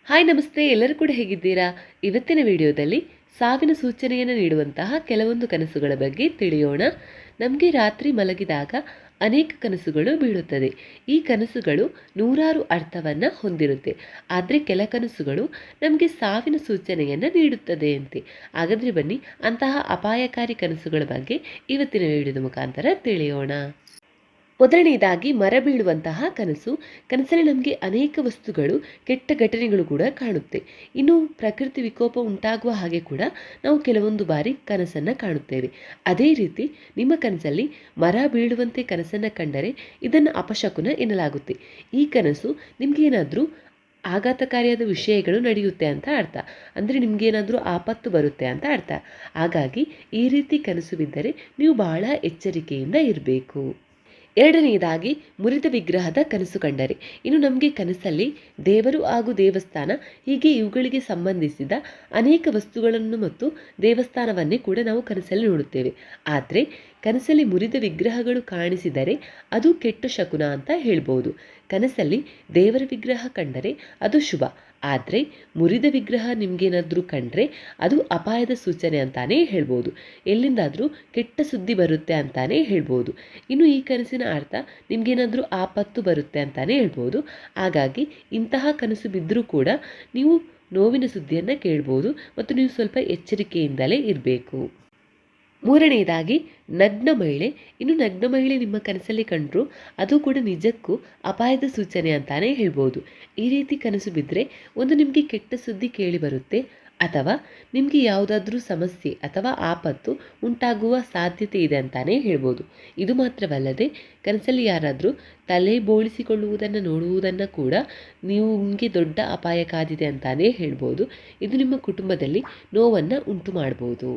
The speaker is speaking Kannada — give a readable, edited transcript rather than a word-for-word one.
ಹಾಯ್ ನಮಸ್ತೆ, ಎಲ್ಲರೂ ಕೂಡ ಹೇಗಿದ್ದೀರಾ? ಇವತ್ತಿನ ವಿಡಿಯೋದಲ್ಲಿ ಸಾವಿನ ಸೂಚನೆಯನ್ನು ನೀಡುವಂತಹ ಕೆಲವೊಂದು ಕನಸುಗಳ ಬಗ್ಗೆ ತಿಳಿಯೋಣ. ನಮಗೆ ರಾತ್ರಿ ಮಲಗಿದಾಗ ಅನೇಕ ಕನಸುಗಳು ಬೀಳುತ್ತದೆ. ಈ ಕನಸುಗಳು ನೂರಾರು ಅರ್ಥವನ್ನು ಹೊಂದಿರುತ್ತೆ. ಆದರೆ ಕೆಲ ಕನಸುಗಳು ನಮಗೆ ಸಾವಿನ ಸೂಚನೆಯನ್ನು ನೀಡುತ್ತದೆ ಅಂತೆ. ಹಾಗಾದರೆ ಬನ್ನಿ ಅಂತಹ ಅಪಾಯಕಾರಿ ಕನಸುಗಳ ಬಗ್ಗೆ ಇವತ್ತಿನ ವಿಡಿಯೋದ ಮುಖಾಂತರ ತಿಳಿಯೋಣ. ಮೊದಲನೆಯದಾಗಿ ಮರ ಬೀಳುವಂತಹ ಕನಸು. ಕನಸಲ್ಲಿ ನಮಗೆ ಅನೇಕ ವಸ್ತುಗಳು, ಕೆಟ್ಟ ಘಟನೆಗಳು ಕೂಡ ಕಾಣುತ್ತೆ. ಇನ್ನು ಪ್ರಕೃತಿ ವಿಕೋಪ ಉಂಟಾಗುವ ಹಾಗೆ ಕೂಡ ನಾವು ಕೆಲವೊಂದು ಬಾರಿ ಕನಸನ್ನು ಕಾಣುತ್ತೇವೆ. ಅದೇ ರೀತಿ ನಿಮ್ಮ ಕನಸಲ್ಲಿ ಮರ ಬೀಳುವಂತೆ ಕನಸನ್ನು ಕಂಡರೆ ಇದನ್ನು ಅಪಶಕುನ ಎನ್ನಲಾಗುತ್ತೆ. ಈ ಕನಸು ನಿಮಗೇನಾದರೂ ಆಘಾತಕಾರಿಯಾದ ವಿಷಯಗಳು ನಡೆಯುತ್ತೆ ಅಂತ ಅರ್ಥ. ಅಂದರೆ ನಿಮಗೇನಾದರೂ ಆಪತ್ತು ಬರುತ್ತೆ ಅಂತ ಅರ್ಥ. ಹಾಗಾಗಿ ಈ ರೀತಿ ಕನಸು ಬಿದ್ದರೆ ನೀವು ಬಹಳ ಎಚ್ಚರಿಕೆಯಿಂದ ಇರಬೇಕು. ಎರಡನೆಯದಾಗಿ ಮುರಿದ ವಿಗ್ರಹದ ಕನಸು ಕಂಡರೆ. ಇನ್ನು ನಮಗೆ ಕನಸಲ್ಲಿ ದೇವರು ಹಾಗೂ ದೇವಸ್ಥಾನ ಹೀಗೆ ಇವುಗಳಿಗೆ ಸಂಬಂಧಿಸಿದ ಅನೇಕ ವಸ್ತುಗಳನ್ನು ಮತ್ತು ದೇವಸ್ಥಾನವನ್ನೇ ಕೂಡ ನಾವು ಕನಸಲ್ಲಿ ನೋಡುತ್ತೇವೆ. ಆದರೆ ಕನಸಲ್ಲಿ ಮುರಿದ ವಿಗ್ರಹಗಳು ಕಾಣಿಸಿದರೆ ಅದು ಕೆಟ್ಟ ಶಕುನ ಅಂತ ಹೇಳ್ಬೋದು. ಕನಸಲ್ಲಿ ದೇವರ ವಿಗ್ರಹ ಕಂಡರೆ ಅದು ಶುಭ. ಆದರೆ ಮುರಿದ ವಿಗ್ರಹ ನಿಮಗೇನಾದರೂ ಕಂಡ್ರೆ ಅದು ಅಪಾಯದ ಸೂಚನೆ ಅಂತಾನೇ ಹೇಳ್ಬೋದು. ಎಲ್ಲಿಂದಾದರೂ ಕೆಟ್ಟ ಸುದ್ದಿ ಬರುತ್ತೆ ಅಂತಾನೆ ಹೇಳ್ಬೋದು. ಇನ್ನು ಈ ಕನಸಿನ ಅರ್ಥ ನಿಮಗೇನಾದರೂ ಆಪತ್ತು ಬರುತ್ತೆ ಅಂತಾನೆ ಹೇಳ್ಬೋದು. ಹಾಗಾಗಿ ಇಂತಹ ಕನಸು ಬಿದ್ದರೂ ಕೂಡ ನೀವು ನೋವಿನ ಸುದ್ದಿಯನ್ನು ಕೇಳ್ಬೋದು ಮತ್ತು ನೀವು ಸ್ವಲ್ಪ ಎಚ್ಚರಿಕೆಯಿಂದಲೇ ಇರಬೇಕು. ಮೂರನೆಯದಾಗಿ ನಗ್ನ ಮಹಿಳೆ. ಇನ್ನು ನಗ್ನ ಮಹಿಳೆ ನಿಮ್ಮ ಕನಸಲ್ಲಿ ಕಂಡರೂ ಅದು ಕೂಡ ನಿಜಕ್ಕೂ ಅಪಾಯದ ಸೂಚನೆ ಅಂತಾನೆ ಹೇಳ್ಬೋದು. ಈ ರೀತಿ ಕನಸು ಬಿದ್ದರೆ ಒಂದು ನಿಮಗೆ ಕೆಟ್ಟ ಸುದ್ದಿ ಕೇಳಿ ಬರುತ್ತೆ, ಅಥವಾ ನಿಮಗೆ ಯಾವುದಾದ್ರೂ ಸಮಸ್ಯೆ ಅಥವಾ ಆಪತ್ತು ಉಂಟಾಗುವ ಸಾಧ್ಯತೆ ಇದೆ ಅಂತಾನೆ ಹೇಳ್ಬೋದು. ಇದು ಮಾತ್ರವಲ್ಲದೆ ಕನಸಲ್ಲಿ ಯಾರಾದರೂ ತಲೆ ಬೋಳಿಸಿಕೊಳ್ಳುವುದನ್ನು ನೋಡುವುದನ್ನು ಕೂಡ ನಿಮಗೆ ದೊಡ್ಡ ಅಪಾಯ ಕಾದಿದೆ ಅಂತಾನೆ ಹೇಳ್ಬೋದು. ಇದು ನಿಮ್ಮ ಕುಟುಂಬದಲ್ಲಿ ನೋವನ್ನು ಉಂಟು ಮಾಡ್ಬೋದು.